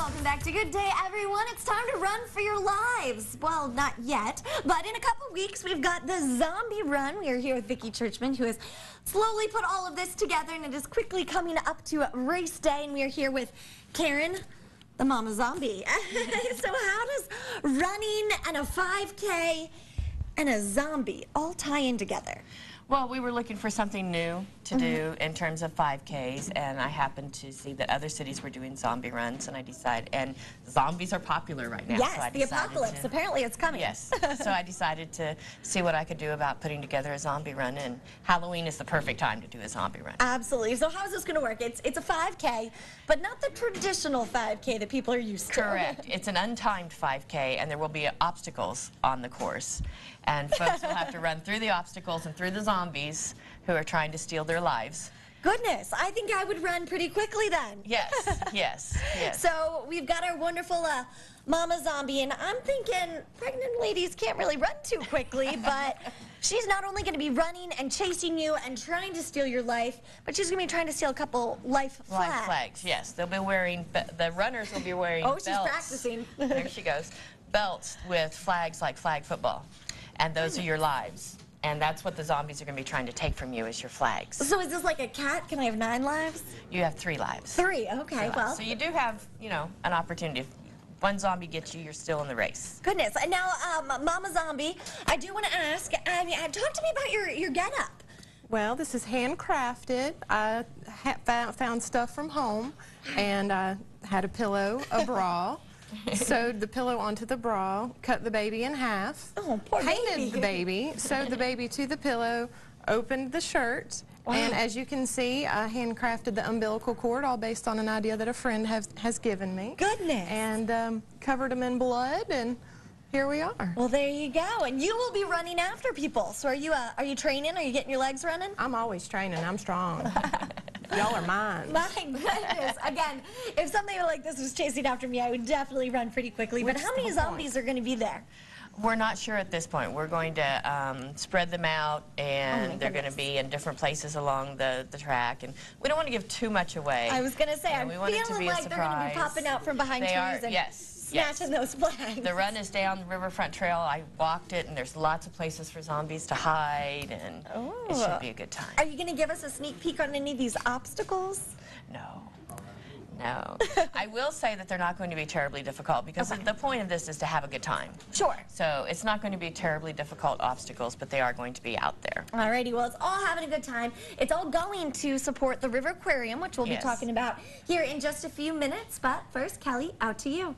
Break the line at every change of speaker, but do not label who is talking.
Welcome back to Good Day, everyone. It's time to run for your lives. Well, not yet, but in a couple weeks, we've got the Zombie Run. We are here with Vicki Churchman, who has slowly put all of this together, and it is quickly coming up to race day, and we are here with Karen, the Mama Zombie. So how does running and a 5K and a zombie all tie in together?
Well, we were looking for something new to do in terms of 5Ks, and I happened to see that other cities were doing zombie runs, and I decided, and zombies are popular right now.
Yes,
so I
the apocalypse, apparently it's coming.
Yes, so I decided to see what I could do about putting together a zombie run, and Halloween is the perfect time to do a zombie run.
Absolutely. So how is this going to work? It's a 5K, but not the traditional 5K that people are used to.
Correct. It's an untimed 5K, and there will be obstacles on the course, and folks will have to run through the obstacles and through the zombies who are trying to steal their lives.
Goodness, I think I would run pretty quickly then.
Yes, yes, yes.
So we've got our wonderful Mama Zombie, and I'm thinking pregnant ladies can't really run too quickly, but she's not only going to be running and chasing you and trying to steal your life, but she's going to be trying to steal a couple life flags.
Life flags, yes. They'll be wearing, the runners will be wearing belts.
She's practicing.
There she goes. Belts with flags like flag football, and those are your lives. And that's what the zombies are going to be trying to take from you is your flags.
So is this like a cat? Can I have 9 lives?
You have 3 lives.
3, okay, well.
So you do have, you know, an opportunity. If one zombie gets you, you're still in the race.
Goodness. And now, Mama Zombie, I do want to ask, talk to me about your get-up.
Well, this is handcrafted. I found stuff from home, and I had a pillow, a bra. Sewed the pillow onto the bra, cut the baby in half, painted the baby, sewed the baby to the pillow, opened the shirt, and as you can see, I handcrafted the umbilical cord, all based on an idea that a friend has given me.
Goodness.
And covered them in blood, and here we are.
Well, there you go. And you will be running after people. So are you training? Are you getting your legs running?
I'm always training. I'm strong. Y'all are mine.
My goodness. Again, if something like this was chasing after me, I would definitely run pretty quickly. But how many zombies are going to be there?
We're not sure at this point. We're going to spread them out, and they're going to be in different places along the track. And we don't want to give too much away.
I was going to say, I'm feeling like they're going to be popping out from behind trees and snatching those flags.
The run is down the Riverfront Trail. I walked it, and there's lots of places for zombies to hide, and it should be a good time.
Are you going to give us a sneak peek on any of these obstacles?
No. No. I will say that they're not going to be terribly difficult because the point of this is to have a good time.
Sure.
So it's not going to be terribly difficult obstacles, but they are going to be out there.
Alrighty, well, it's all having a good time. It's all going to support the River Aquarium, which we'll be talking about here in just a few minutes. But first, Kelly, out to you.